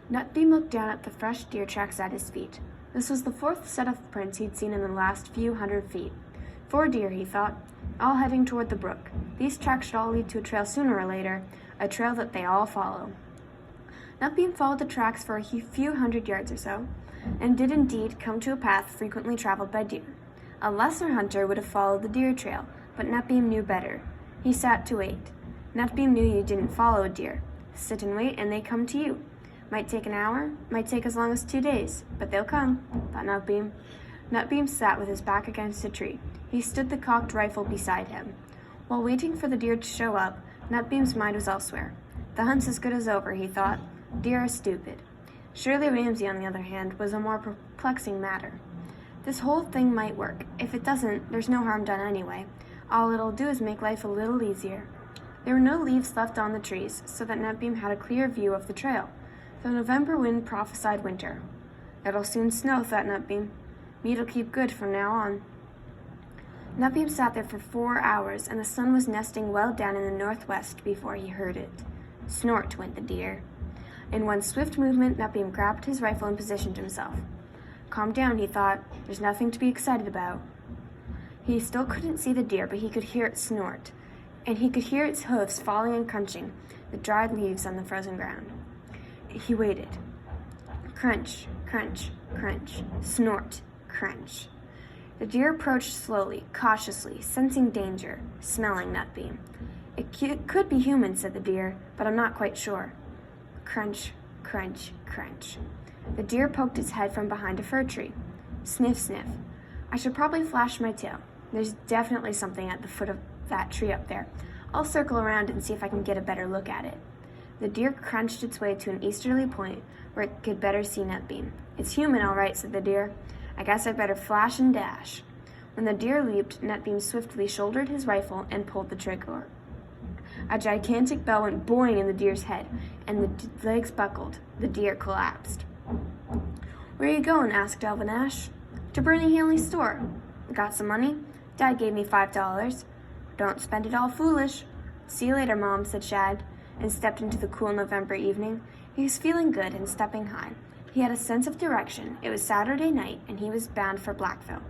Nutbeam looked down at the fresh deer tracks at his feet. This was the fourth set of prints he'd seen in the last few 100 feet. 4 deer, he thought, all heading toward the brook. These tracks should all lead to a trail sooner or later, a trail that they all follow. Nutbeam followed the tracks for a few 100 yards or so, and did indeed come to a path frequently traveled by deer. A lesser hunter would have followed the deer trail, but Nutbeam knew better. He sat to wait. Nutbeam knew you didn't follow a deer. Sit and wait, and they come to you. Might take an hour, might take as long as 2 days, but they'll come, thought Nutbeam. Nutbeam sat with his back against a tree. He stood the cocked rifle beside him. While waiting for the deer to show up, Nutbeam's mind was elsewhere. The hunt's as good as over, he thought. Deer are stupid. Shirley Ramsay, on the other hand, was a more perplexing matter. This whole thing might work. If it doesn't, there's no harm done anyway. All it'll do is make life a little easier. There were no leaves left on the trees, so that Nutbeam had a clear view of the trail. The November wind prophesied winter. It'll soon snow, thought Nutbeam. Meat'll keep good from now on. Nutbeam sat there for 4 hours, and the sun was nesting well down in the northwest before he heard it. Snort went the deer. In one swift movement, Nutbeam grabbed his rifle and positioned himself. Calm down, he thought. There's nothing to be excited about. He still couldn't see the deer, but he could hear it snort, and he could hear its hoofs falling and crunching the dried leaves on the frozen ground. He waited. Crunch, crunch, crunch, snort, crunch. The deer approached slowly, cautiously, sensing danger, smelling Nutbeam. It could be human, said the deer, but I'm not quite sure. Crunch, crunch, crunch. The deer poked its head from behind a fir tree. Sniff, sniff. I should probably flash my tail. There's definitely something at the foot of that tree up there. I'll circle around and see if I can get a better look at it. The deer crunched its way to an easterly point where it could better see Nutbeam. It's human, all right, said the deer. I guess I'd better flash and dash. When the deer leaped, Nutbeam swiftly shouldered his rifle and pulled the trigger. A gigantic bell went boing in the deer's head, and the legs buckled. The deer collapsed. Where are you going? Asked Alvin Ash. To Bernie Hanley's store. Got some money? Dad gave me $5. Don't spend it all foolish. See you later, Mom, said Shad, and stepped into the cool November evening. He was feeling good and stepping high. He had a sense of direction. It was Saturday night, and he was bound for Blackville.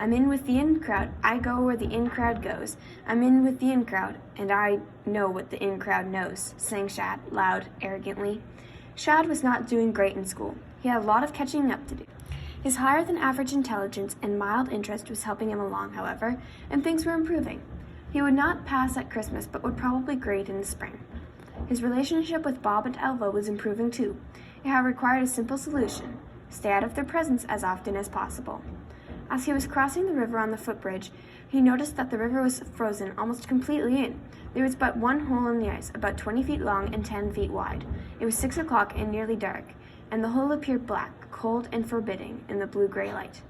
I'm in with the in crowd. I go where the in crowd goes. I'm in with the in crowd, and I know what the in crowd knows, sang Shad, loud, arrogantly. Shad was not doing great in school. He had a lot of catching up to do. His higher-than-average intelligence and mild interest was helping him along, however, and things were improving. He would not pass at Christmas, but would probably grade in the spring. His relationship with Bob and Elva was improving too. It had required a simple solution: stay out of their presence as often as possible. As he was crossing the river on the footbridge, he noticed that the river was frozen almost completely in. There was but one hole in the ice, about 20 feet long and 10 feet wide. It was 6 o'clock and nearly dark, and the hole appeared black, cold, and forbidding in the blue-gray light.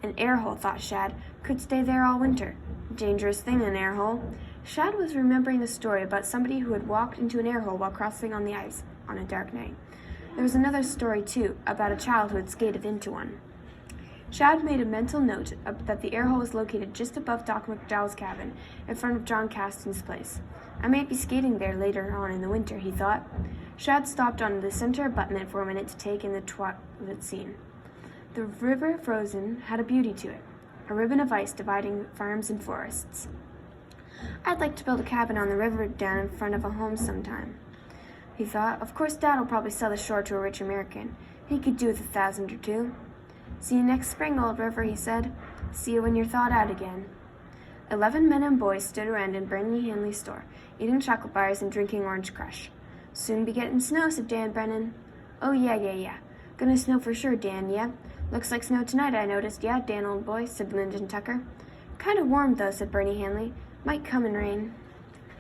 An air hole, thought Shad, could stay there all winter. Dangerous thing, an air hole. Shad was remembering the story about somebody who had walked into an air hole while crossing on the ice on a dark night. There was another story, too, about a child who had skated into one. Shad made a mental note that the air hole was located just above Doc McDowell's cabin, in front of John Caston's place. I might be skating there later on in the winter, he thought. Shad stopped on the center abutment for a minute to take in the twilight scene. The river, frozen, had a beauty to it, a ribbon of ice dividing farms and forests. I'd like to build a cabin on the river down in front of a home sometime, he thought. Of course, Dad will probably sell the shore to a rich American. He could do with 1,000 or 2. See you next spring, old river, he said. See you when you're thawed out again. 11 men and boys stood around in Bernie Hanley's store, eating chocolate bars and drinking Orange Crush. Soon be getting snow, said Dan Brennan. Oh, yeah. Gonna snow for sure, Dan, yeah. Looks like snow tonight, I noticed. Yeah, Dan, old boy, said Lyndon Tucker. Kind of warm, though, said Bernie Hanley. Might come and rain.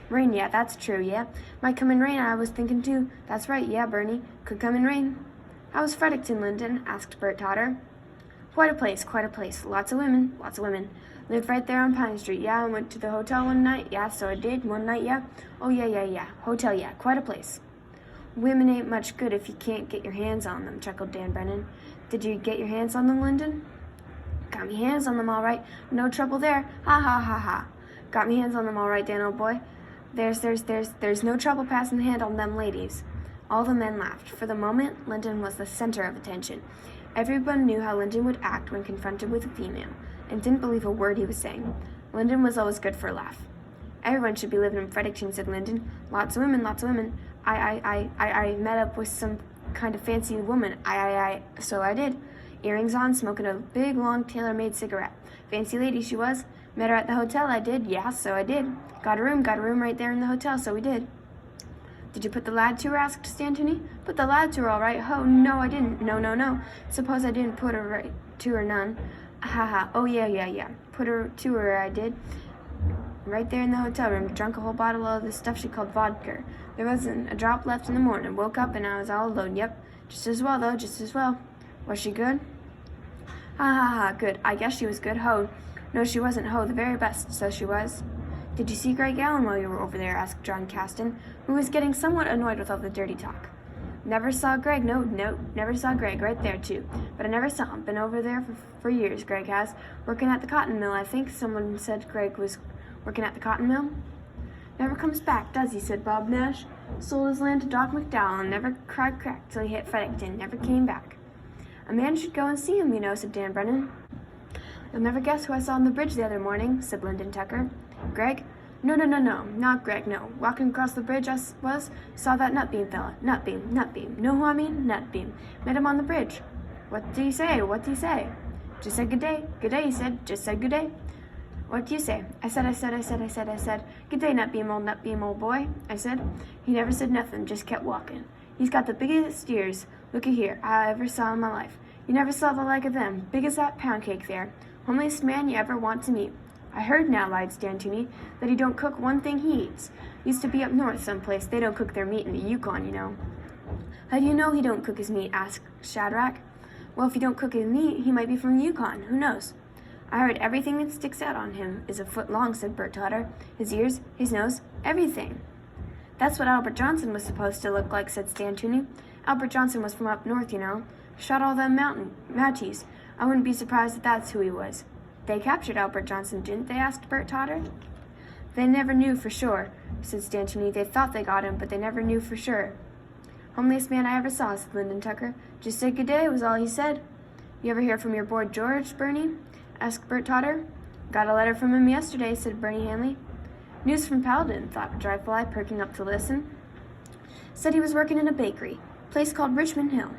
Rain, yeah, that's true, yeah. Might come and rain, I was thinking too. That's right, yeah, Bernie. Could come and rain. How was Fredericton, Lyndon? Asked Bert Totter. Quite a place. Lots of women. Lived right there on Pine Street, yeah. I went to the hotel one night, yeah, so I did. One night, yeah. Oh, yeah. Hotel, yeah. Quite a place. Women ain't much good if you can't get your hands on them, chuckled Dan Brennan. Did you get your hands on them, Lyndon? Got me hands on them, all right. No trouble there. Ha. Got me hands on them, all right, Dan, old boy. There's no trouble passing the hand on them ladies. All the men laughed. For the moment, Lyndon was the center of attention. Everyone knew how Lyndon would act when confronted with a female, and didn't believe a word he was saying. Lyndon was always good for a laugh. Everyone should be living in Fredericton, said Lyndon. Lots of women, lots of women. I met up with some kind of fancy woman. So I did. Earrings on, smoking a big, long, tailor-made cigarette. Fancy lady she was. Met her at the hotel, I did. Yeah, so I did. Got a room right there in the hotel, so we did. Did you put the lad to her, asked Stantony. Put the lad to her, all right. Oh, no, I didn't. No. Suppose I didn't put her right to her none. Ha ha. Oh, yeah. Put her to her, I did. Right there in the hotel room, drank a whole bottle of the stuff she called vodka. There wasn't a drop left in the morning. Woke up and I was all alone. Yep. Just as well, though, just as well. Was she good? Ha, good. I guess she was good. Ho. No, she wasn't. Ho, the very best, so she was. Did you see Greg Allen while you were over there? Asked John Caston, who was getting somewhat annoyed with all the dirty talk. Never saw Greg. No, never saw Greg. Right there, too. But I never saw him. Been over there for years, Greg has. Working at the cotton mill, I think. Someone said Greg was working at the cotton mill. Never comes back, does he? Said Bob Nash. Sold his land to Doc McDowell and never cried crack till he hit Fredericton. Never came back. A man should go and see him, you know, said Dan Brennan. You'll never guess who I saw on the bridge the other morning, said Lyndon Tucker. Greg? No, not Greg, no. Walking across the bridge I saw that Nutbeam fella. Nutbeam. Know who I mean? Nutbeam. Met him on the bridge. What did he say? Just said good day. Good day, he said. Just said good day. What do you say? I said, good day, Nutbeam, old boy. I said. He never said nothing, just kept walking. He's got the biggest ears, looky here, I ever saw in my life. You never saw the like of them, big as that pound cake there. Homeliest man you ever want to meet. I heard now, lied Stantony, that he don't cook one thing he eats. Used to be up north someplace, they don't cook their meat in the Yukon, you know. How do you know he don't cook his meat? Asked Shadrack. Well, if he don't cook his meat, he might be from the Yukon, who knows? I heard everything that sticks out on him is a foot long, said Bert Totter. His ears, his nose, everything. That's what Albert Johnson was supposed to look like, said Stantony. Albert Johnson was from up north, you know. Shot all them Mounties. I wouldn't be surprised if that's who he was. They captured Albert Johnson, didn't they? Asked Bert Totter. They never knew for sure, said Stantony. They thought they got him, but they never knew for sure. Homeliest man I ever saw, said Lyndon Tucker. Just said good day was all he said. You ever hear from your boy George, Bernie? Asked Bert Totter. Got a letter from him yesterday, said Bernie Hanley. News from Paladin, thought Dryfly, perking up to listen. Said he was working in a bakery, place called Richmond Hill.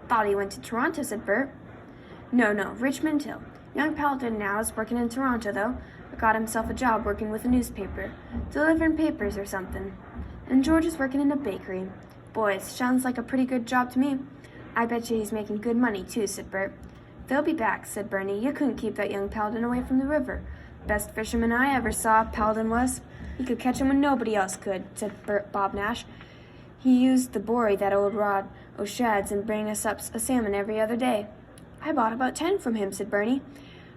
Thought he went to Toronto, said Bert. No, Richmond Hill. Young Paladin now is working in Toronto, though, but got himself a job working with a newspaper, delivering papers or something. And George is working in a bakery. Boy, it sounds like a pretty good job to me. I bet you he's making good money, too, said Bert. They'll be back, said Bernie. You couldn't keep that young Paladin away from the river. Best fisherman I ever saw, Paladin was. He could catch him when nobody else could, said Bob Nash. He used the bory, that old rod o' Shad's, and bring us up a salmon every other day. I bought about 10 from him, said Bernie.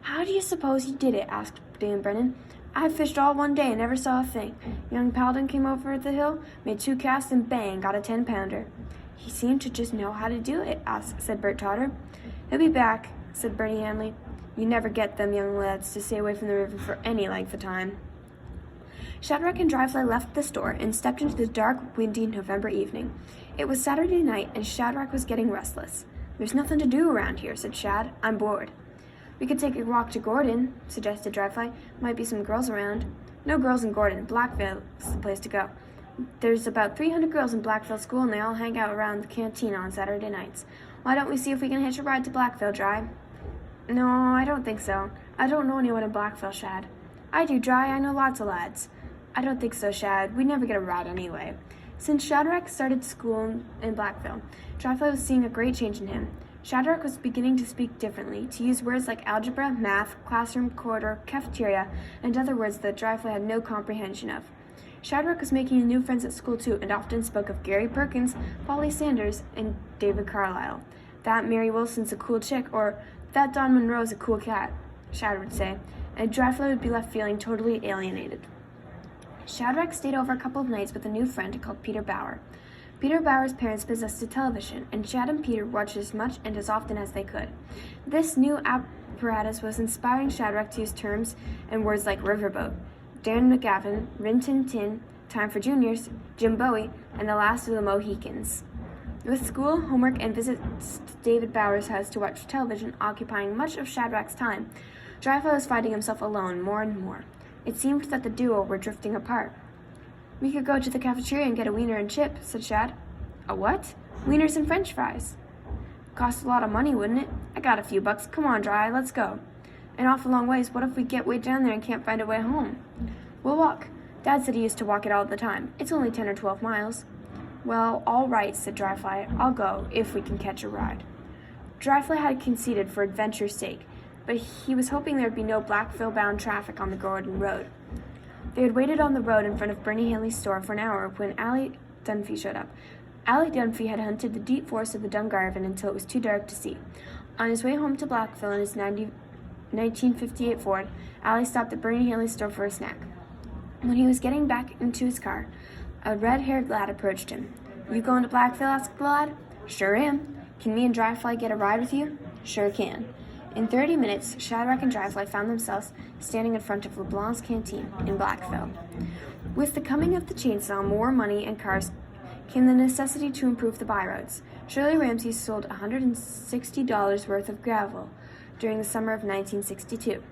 How do you suppose he did it? Asked Dan Brennan. I fished all one day and never saw a thing. Young Paladin came over the hill, made 2 casts, and bang, got a 10-pounder. He seemed to just know how to do it, said Bert Totter. He'll be back, said Bernie Hanley. You never get them young lads to stay away from the river for any length of time. Shadrack and Dryfly left the store and stepped into the dark, windy November evening. It was Saturday night, and Shadrack was getting restless. There's nothing to do around here, said Shad. I'm bored. We could take a walk to Gordon, suggested Dryfly. Might be some girls around. No girls in Gordon. Blackville's the place to go. There's about 300 girls in Blackville school, and they all hang out around the canteen on Saturday nights. Why don't we see if we can hitch a ride to Blackville, Dry? No, I don't think so. I don't know anyone in Blackville, Shad. I do, Dry. I know lots of lads. I don't think so, Shad. We'd never get a ride anyway. Since Shadrack started school in Blackville, Dryfly was seeing a great change in him. Shadrack was beginning to speak differently, to use words like algebra, math, classroom, corridor, cafeteria, and other words that Dryfly had no comprehension of. Shadrack was making new friends at school too, and often spoke of Gary Perkins, Polly Sanders, and David Carlisle. That Mary Wilson's a cool chick, or that Don Monroe's a cool cat, Shad would say, and Dryfly would be left feeling totally alienated. Shadrack stayed over a couple of nights with a new friend called Peter Bauer. Peter Bauer's parents possessed a television, and Shad and Peter watched as much and as often as they could. This new apparatus was inspiring Shadrack to use terms and words like riverboat, Dan McGavin, Rin Tin Tin, Time for Juniors, Jim Bowie, and the Last of the Mohicans. With school, homework, and visits to David Bower's house to watch television occupying much of Shadrack's time, Dryfly was finding himself alone more and more. It seemed that the duo were drifting apart. "We could go to the cafeteria and get a wiener and chip," said Shad. "A what?" "Wieners and French fries." "Cost a lot of money, wouldn't it?" "I got a few bucks. Come on, Dry, let's go." "An awful long ways. What if we get way down there and can't find a way home?" "We'll walk. Dad said he used to walk it all the time. It's only 10 or 12 miles. "Well, all right," said Dryfly. "I'll go, if we can catch a ride." Dryfly had conceded for adventure's sake, but he was hoping there would be no Blackville-bound traffic on the Gordon Road. They had waited on the road in front of Bernie Hanley's store for an hour when Allie Dunphy showed up. Allie Dunphy had hunted the deep forest of the Dungarvan until it was too dark to see. On his way home to Blackville in his 1958 Ford, Allie stopped at Bernie Hanley's store for a snack. When he was getting back into his car, a red-haired lad approached him. "You going to Blackville?" asked the lad. "Sure am. Can me and Dryfly get a ride with you?" "Sure can." In 30 minutes, Shadrack and Dryfly found themselves standing in front of LeBlanc's canteen in Blackville. With the coming of the chainsaw, more money and cars came the necessity to improve the byroads. Shirley Ramsey sold $160 worth of gravel during the summer of 1962.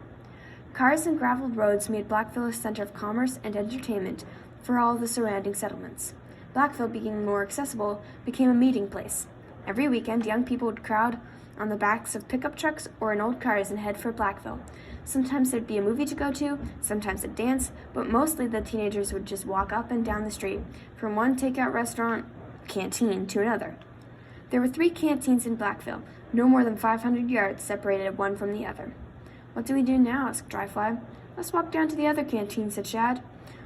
Cars and graveled roads made Blackville a center of commerce and entertainment for all the surrounding settlements. Blackville, being more accessible, became a meeting place. Every weekend, young people would crowd on the backs of pickup trucks or in old cars and head for Blackville. Sometimes there'd be a movie to go to, sometimes a dance, but mostly the teenagers would just walk up and down the street from one takeout restaurant, canteen, to another. There were 3 canteens in Blackville, no more than 500 yards separated one from the other. "What do we do now?" asked Dryfly. "Let's walk down to the other canteen," said Shad.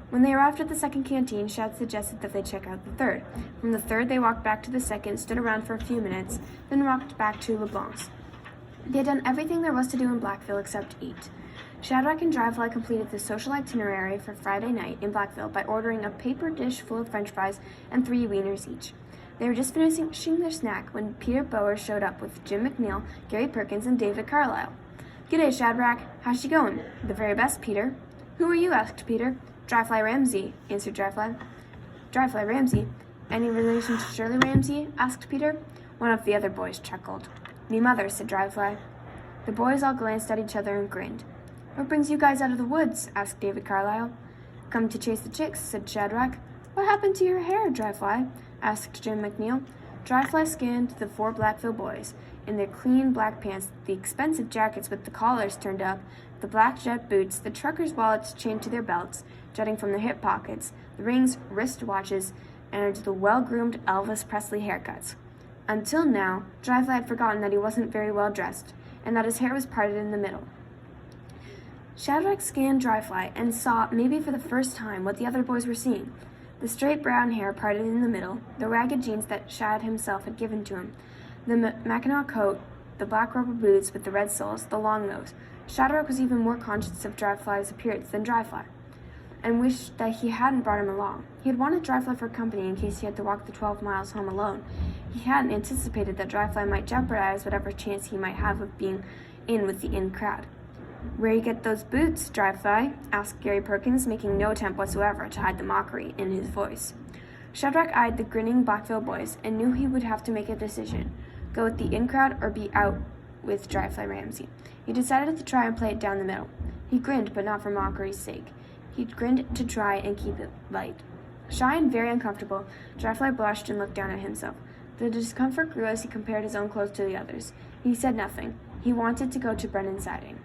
When they arrived at the second canteen, Shad suggested that they check out the third. From the third, they walked back to the second, stood around for a few minutes, then walked back to LeBlanc's. They had done everything there was to do in Blackville except eat. Shadrack and Dryfly completed the social itinerary for Friday night in Blackville by ordering a paper dish full of French fries and 3 wieners each. They were just finishing their snack when Peter Bower showed up with Jim McNeil, Gary Perkins, and David Carlisle. "G'day, Shadrack. How's she going?" "The very best, Peter." "Who are you?" asked Peter. "Dryfly Ramsey," answered Dryfly. "Dryfly Ramsey? Any relation to Shirley Ramsey?" asked Peter. One of the other boys chuckled. "Me mother," said Dryfly. The boys all glanced at each other and grinned. "What brings you guys out of the woods?" asked David Carlisle. "Come to chase the chicks," said Shadrack. "What happened to your hair, Dryfly?" asked Jim McNeil. Dryfly scanned the 4 Blackville boys in their clean black pants, the expensive jackets with the collars turned up, the black jet boots, the truckers' wallets chained to their belts, jutting from their hip pockets, the rings, wrist watches, and the well-groomed Elvis Presley haircuts. Until now, Dryfly had forgotten that he wasn't very well dressed, and that his hair was parted in the middle. Shadrack scanned Dryfly and saw, maybe for the first time, what the other boys were seeing. The straight brown hair parted in the middle, the ragged jeans that Shad himself had given to him, the Mackinaw coat, the black rubber boots with the red soles, the long nose. Shadrack was even more conscious of Dryfly's appearance than Dryfly, and wished that he hadn't brought him along. He had wanted Dryfly for company in case he had to walk the 12 miles home alone. He hadn't anticipated that Dryfly might jeopardize whatever chance he might have of being in with the in crowd. "Where you get those boots, Dryfly?" asked Gary Perkins, making no attempt whatsoever to hide the mockery in his voice. Shadrack eyed the grinning Blackville boys and knew he would have to make a decision, go with the in crowd or be out with Dryfly Ramsey. He decided to try and play it down the middle. He grinned, but not for mockery's sake. He grinned to try and keep it light. Shy and very uncomfortable, Dryfly blushed and looked down at himself. The discomfort grew as he compared his own clothes to the others. He said nothing. He wanted to go to Brennan's siding.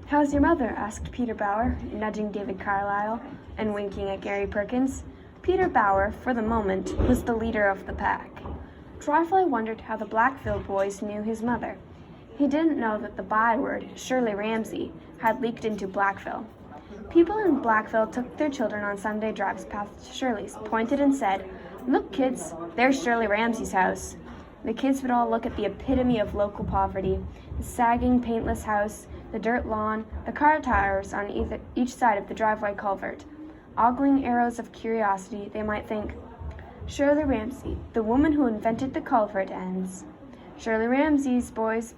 "How's your mother?" asked Peter Bower, nudging David Carlisle and winking at Gary Perkins. Peter Bower, for the moment, was the leader of the pack. Dryfly wondered how the Blackville boys knew his mother. He didn't know that the byword, Shirley Ramsey, had leaked into Blackville. People in Blackville took their children on Sunday drives past Shirley's, pointed and said, "Look, kids, there's Shirley Ramsey's house." The kids would all look at the epitome of local poverty, the sagging, paintless house, the dirt lawn, the car tires on each side of the driveway culvert. Ogling arrows of curiosity, they might think, "Shirley Ramsey, the woman who invented the culvert ends." "Shirley Ramsey's boys,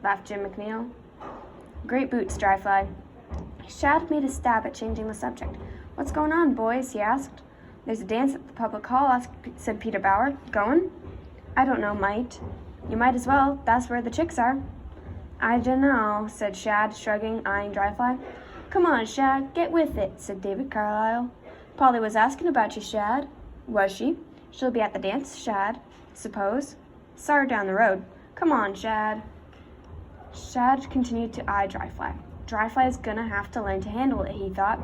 laughed Jim McNeil. "Great boots, Dryfly." Shad made a stab at changing the subject. "What's going on, boys?" he asked. There's a dance at the public hall, said Peter Bauer. Going? I don't know, might. You might as well. That's where the chicks are. I dunno, said Shad, shrugging, eyeing Dryfly. Come on, Shad, get with it, said David Carlyle. Polly was asking about you, Shad. Was she? She'll be at the dance, Shad. Suppose. Saw her down the road. Come on, Shad. Shad continued to eye Dryfly. Dryfly is gonna have to learn to handle it, he thought.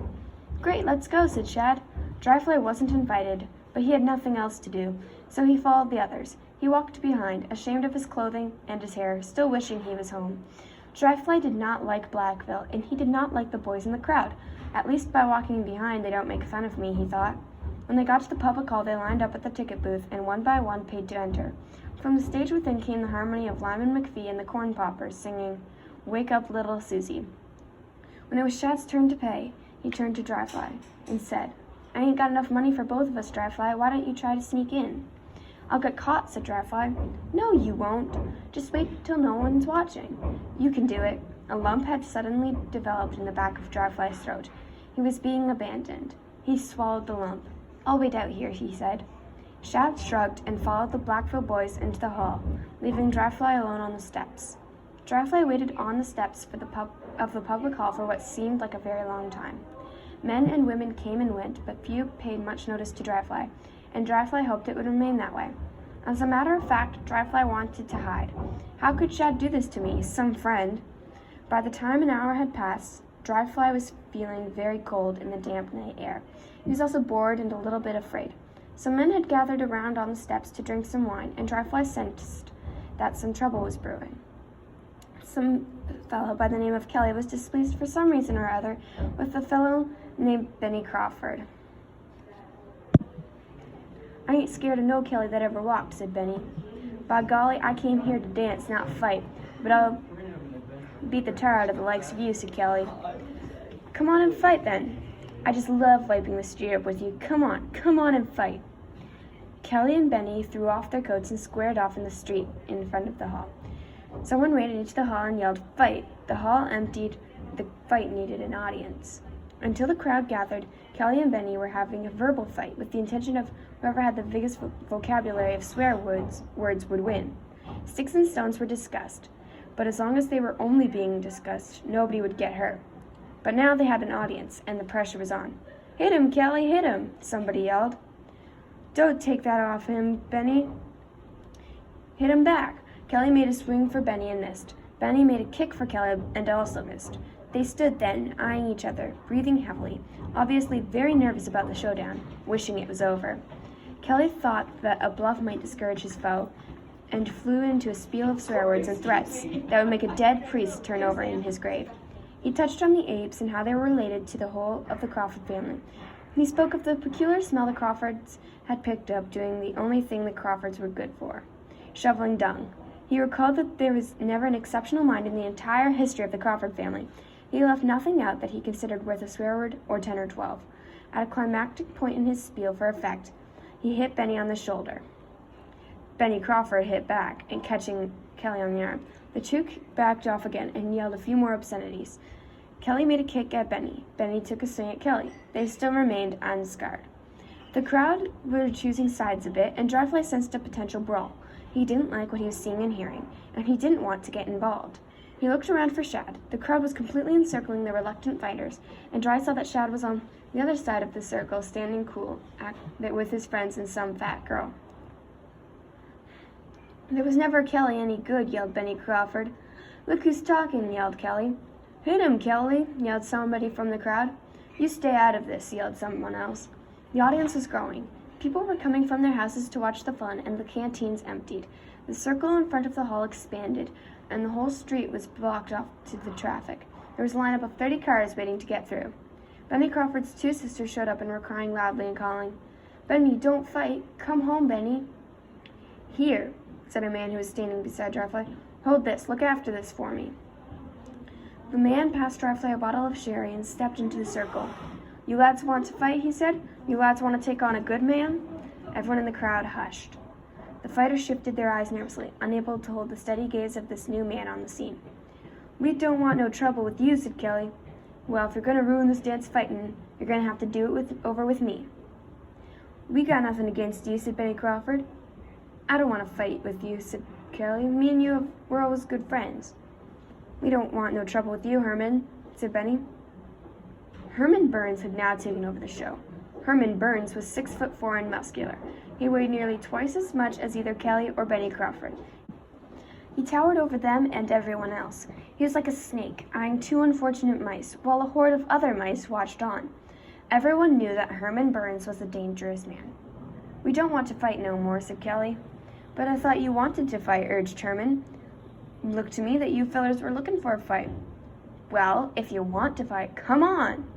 Great, let's go, said Shad. Dryfly wasn't invited, but he had nothing else to do, so he followed the others. He walked behind, ashamed of his clothing and his hair, still wishing he was home. Dryfly did not like Blackville, and he did not like the boys in the crowd. At least by walking behind, they don't make fun of me, he thought. When they got to the public hall, they lined up at the ticket booth, and one by one paid to enter. From the stage within came the harmony of Lyman McPhee and the Corn Poppers, singing, Wake Up, Little Susie. When it was Shad's turn to pay, he turned to Dryfly and said, I ain't got enough money for both of us, Dryfly. Why don't you try to sneak in? I'll get caught, said Dryfly. No, you won't. Just wait till no one's watching. You can do it. A lump had suddenly developed in the back of Dryfly's throat. He was being abandoned. He swallowed the lump. I'll wait out here, he said. Shad shrugged and followed the Blackville boys into the hall, leaving Dryfly alone on the steps. Dryfly waited on the steps of the public hall for what seemed like a very long time. Men and women came and went, but few paid much notice to Dryfly, and Dryfly hoped it would remain that way. As a matter of fact, Dryfly wanted to hide. How could Shad do this to me, some friend? By the time an hour had passed, Dryfly was feeling very cold in the damp night air. He was also bored and a little bit afraid. Some men had gathered around on the steps to drink some wine, and Dryfly sensed that some trouble was brewing. Some fellow by the name of Kelly was displeased for some reason or other with a fellow named Benny Crawford. I ain't scared of no Kelly that ever walked, said Benny. By golly, I came here to dance, not fight, but I'll beat the tar out of the likes of you, said Kelly. Come on and fight, then. I just love wiping the street up with you. Come on and fight. Kelly and Benny threw off their coats and squared off in the street in front of the hall. Someone waded into the hall and yelled, Fight! The hall emptied. The fight needed an audience. Until the crowd gathered, Kelly and Benny were having a verbal fight with the intention of whoever had the biggest vocabulary of swear words would win. Sticks and stones were discussed, but as long as they were only being discussed, nobody would get hurt. But now they had an audience, and the pressure was on. Hit him, Kelly, hit him, somebody yelled. Don't take that off him, Benny. Hit him back. Kelly made a swing for Benny and missed. Benny made a kick for Kelly and also missed. They stood then, eyeing each other, breathing heavily, obviously very nervous about the showdown, wishing it was over. Kelly thought that a bluff might discourage his foe, and flew into a spiel of swear words and threats that would make a dead priest turn over in his grave. He touched on the apes and how they were related to the whole of the Crawford family. He spoke of the peculiar smell the Crawfords had picked up doing the only thing the Crawfords were good for, shoveling dung. He recalled that there was never an exceptional mind in the entire history of the Crawford family. He left nothing out that he considered worth a swear word or 10 or 12. At a climactic point in his spiel for effect, he hit Benny on the shoulder. Benny Crawford hit back, and catching Kelly on the arm. The two backed off again and yelled a few more obscenities. Kelly made a kick at Benny. Benny took a swing at Kelly. They still remained unscarred. The crowd were choosing sides a bit, and Dryfly sensed a potential brawl. He didn't like what he was seeing and hearing, and he didn't want to get involved. He looked around for Shad. The crowd was completely encircling the reluctant fighters, and Dry saw that Shad was on the other side of the circle, standing cool, with his friends and some fat girl. There was never Kelly any good, yelled Benny Crawford. Look who's talking, yelled Kelly. Hit him, Kelly, yelled somebody from the crowd. You stay out of this, yelled someone else. The audience was growing. People were coming from their houses to watch the fun, and the canteens emptied. The circle in front of the hall expanded, and the whole street was blocked off to the traffic. There was a lineup of 30 cars waiting to get through. Benny Crawford's two sisters showed up and were crying loudly and calling, Benny, don't fight. Come home, Benny. Here, said a man who was standing beside Dryfly. Hold this. Look after this for me. The man passed Dryfly a bottle of sherry and stepped into the circle. You lads want to fight, he said. You lads want to take on a good man? Everyone in the crowd hushed. The fighters shifted their eyes nervously, unable to hold the steady gaze of this new man on the scene. We don't want no trouble with you, said Kelly. Well, if you're going to ruin this dance fighting, you're going to have to do it over with me. We got nothing against you, said Benny Crawford. I don't want to fight with you, said Kelly. Me and you were always good friends. We don't want no trouble with you, Herman, said Benny. Herman Burns had now taken over the show. Herman Burns was 6'4" and muscular. He weighed nearly twice as much as either Kelly or Benny Crawford. He towered over them and everyone else. He was like a snake, eyeing two unfortunate mice, while a horde of other mice watched on. Everyone knew that Herman Burns was a dangerous man. We don't want to fight no more, said Kelly. But I thought you wanted to fight, urged Herman. Looked to me that you fellers were looking for a fight. Well, if you want to fight, come on.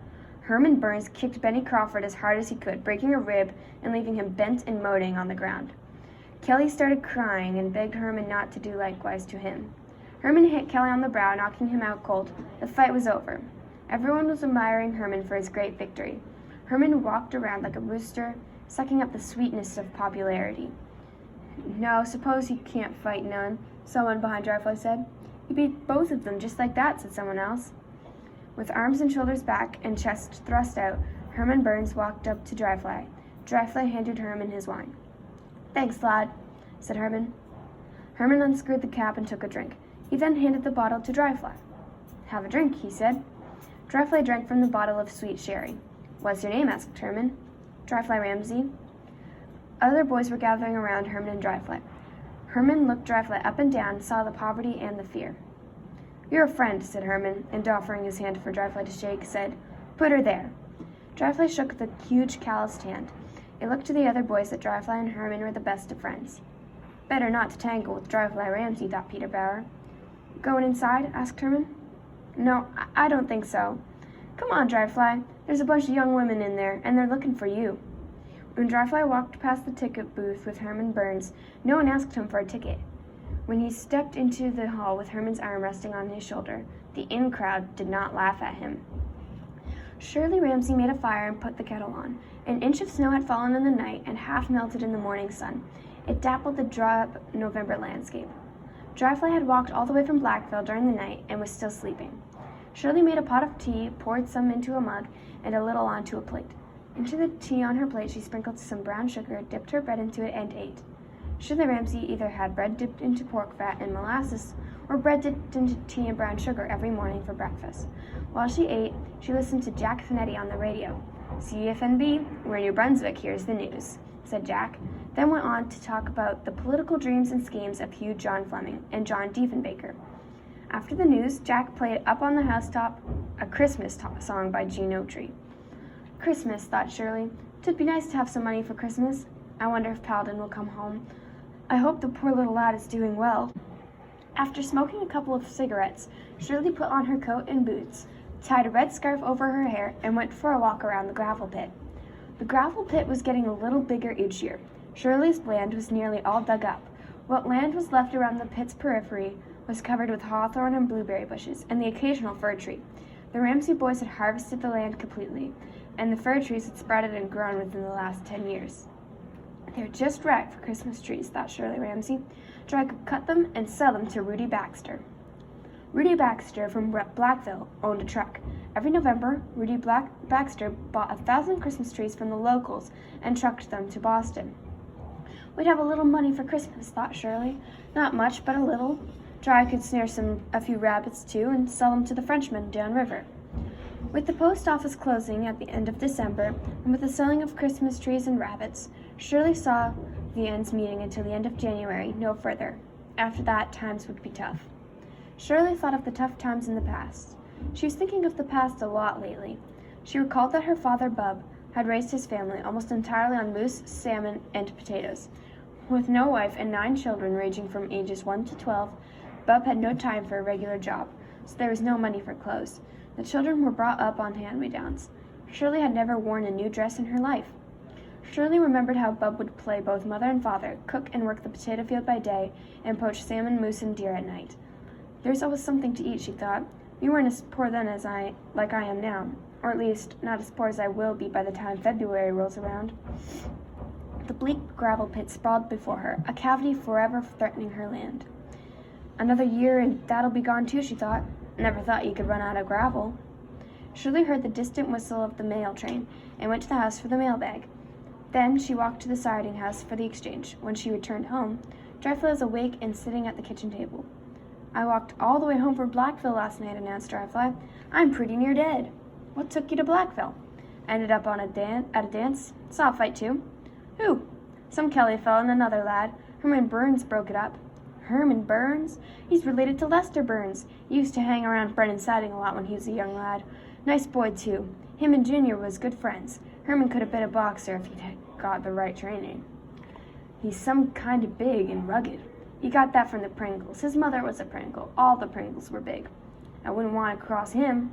Herman Burns kicked Benny Crawford as hard as he could, breaking a rib and leaving him bent and moaning on the ground. Kelly started crying and begged Herman not to do likewise to him. Herman hit Kelly on the brow, knocking him out cold. The fight was over. Everyone was admiring Herman for his great victory. Herman walked around like a rooster, sucking up the sweetness of popularity. No, suppose he can't fight none, someone behind Dryfly said. He beat both of them just like that, said someone else. With arms and shoulders back and chest thrust out, Herman Burns walked up to Dryfly. Dryfly handed Herman his wine. Thanks, lad, said Herman. Herman unscrewed the cap and took a drink. He then handed the bottle to Dryfly. Have a drink, he said. Dryfly drank from the bottle of sweet sherry. What's your name? Asked Herman. Dryfly Ramsey. Other boys were gathering around Herman and Dryfly. Herman looked Dryfly up and down, saw the poverty and the fear. You're a friend, said Herman, and offering his hand for Dryfly to shake, said, Put her there. Dryfly shook the huge calloused hand. It looked to the other boys that Dryfly and Herman were the best of friends. Better not to tangle with Dryfly Ramsey, thought Peter Bauer. Going inside? Asked Herman. No, I don't think so. Come on, Dryfly. There's a bunch of young women in there, and they're looking for you. When Dryfly walked past the ticket booth with Herman Burns, no one asked him for a ticket. When he stepped into the hall with Herman's arm resting on his shoulder, the in crowd did not laugh at him. Shirley Ramsey made a fire and put the kettle on. An inch of snow had fallen in the night and half melted in the morning sun. It dappled the drab November landscape. Dryfly had walked all the way from Blackville during the night and was still sleeping. Shirley made a pot of tea, poured some into a mug, and a little onto a plate. Into the tea on her plate she sprinkled some brown sugar, dipped her bread into it, and ate. Shirley Ramsey either had bread dipped into pork fat and molasses, or bread dipped into tea and brown sugar every morning for breakfast. While she ate, she listened to Jack Finetti on the radio. CFNB, we're New Brunswick, here's the news, said Jack, then went on to talk about the political dreams and schemes of Hugh John Fleming and John Diefenbaker. After the news, Jack played up on the housetop a Christmas song by Gene Autry. Christmas, thought Shirley. 'Twould be nice to have some money for Christmas. I wonder if Paladin will come home. I hope the poor little lad is doing well. After smoking a couple of cigarettes, Shirley put on her coat and boots, tied a red scarf over her hair, and went for a walk around the gravel pit. The gravel pit was getting a little bigger each year. Shirley's land was nearly all dug up. What land was left around the pit's periphery was covered with hawthorn and blueberry bushes and the occasional fir tree. The Ramsey boys had harvested the land completely, and the fir trees had sprouted and grown within the last 10 years. They're just right for Christmas trees, thought Shirley Ramsey. Dry could cut them and sell them to Rudy Baxter. Rudy Baxter from Blackville owned a truck. Every November, Rudy Baxter bought 1,000 Christmas trees from the locals and trucked them to Boston. We'd have a little money for Christmas, thought Shirley. Not much, but a little. Dry could snare a few rabbits, too, and sell them to the Frenchmen downriver. With the post office closing at the end of December, and with the selling of Christmas trees and rabbits, Shirley saw the ends meeting until the end of January, no further. After that, times would be tough. Shirley thought of the tough times in the past. She was thinking of the past a lot lately. She recalled that her father, Bub, had raised his family almost entirely on moose, salmon, and potatoes. With no wife and 9 children ranging from ages 1 to 12, Bub had no time for a regular job, so there was no money for clothes. The children were brought up on hand-me-downs. Shirley had never worn a new dress in her life. Shirley remembered how Bub would play both mother and father, cook and work the potato field by day, and poach salmon, moose, and deer at night. There's always something to eat, she thought. We weren't as poor then like I am now, or at least not as poor as I will be by the time February rolls around. The bleak gravel pit sprawled before her, a cavity forever threatening her land. Another year and that'll be gone too, she thought. Never thought you could run out of gravel. Shirley heard the distant whistle of the mail train and went to the house for the mailbag. Then she walked to the siding house for the exchange. When she returned home, Dryfly was awake and sitting at the kitchen table. "I walked all the way home from Blackville last night," announced Dryfly. "I'm pretty near dead." "What took you to Blackville?" "Ended up at a dance. Saw a fight, too." "Who?" "Some Kelly fellow and another lad. Herman Burns broke it up." "Herman Burns? He's related to Lester Burns. He used to hang around Brennan's siding a lot when he was a young lad. Nice boy, too. Him and Junior was good friends. Herman could have been a boxer if he'd got the right training. He's some kind of big and rugged. He got that from the Pringles. His mother was a Pringle. All the Pringles were big. I wouldn't want to cross him."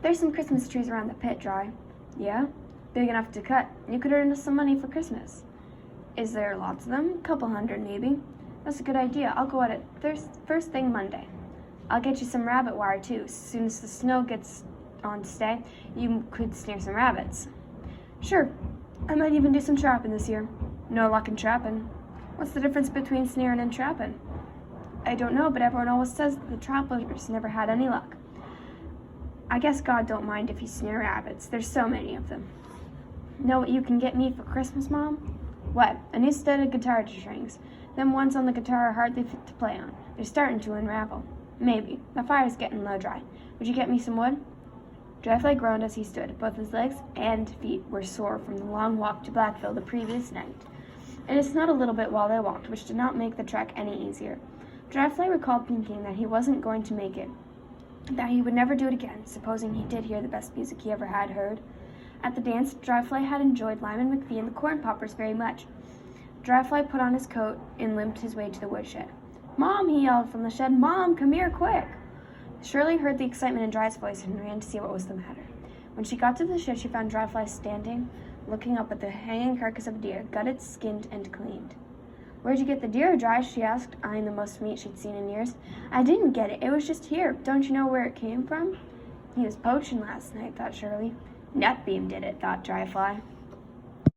"There's some Christmas trees around the pit, Dry." "Yeah? Big enough to cut. You could earn us some money for Christmas." "Is there lots of them? A couple hundred, maybe." "That's a good idea. I'll go at it first thing Monday. I'll get you some rabbit wire, too. As soon as the snow gets on to stay, you could snare some rabbits." "Sure. I might even do some trapping this year." "No luck in trapping." "What's the difference between snaring and trapping?" "I don't know, but everyone always says the trappers never had any luck." "I guess God don't mind if you snare rabbits. There's so many of them." "Know what you can get me for Christmas, Mom?" "What?" "A new set of guitar strings. Them ones on the guitar are hardly fit to play on. They're starting to unravel." "Maybe. The fire's getting low, Dry. Would you get me some wood?" Dryfly groaned as he stood. Both his legs and feet were sore from the long walk to Blackville the previous night. And it snowed a little bit while they walked, which did not make the trek any easier. Dryfly recalled thinking that he wasn't going to make it, that he would never do it again, supposing he did hear the best music he ever had heard. At the dance, Dryfly had enjoyed Lyman McPhee and the Corn Poppers very much. Dryfly put on his coat and limped his way to the woodshed. "Mom!" he yelled from the shed. "Mom, come here, quick!" Shirley heard the excitement in Dry's voice and ran to see what was the matter. When she got to the shed, she found Dryfly standing, looking up at the hanging carcass of a deer, gutted, skinned, and cleaned. "Where'd you get the deer, Dry?" she asked, eyeing the most meat she'd seen in years. "I didn't get it. It was just here. Don't you know where it came from?" "He was poaching last night," thought Shirley. "Nut beam did it," thought Dryfly.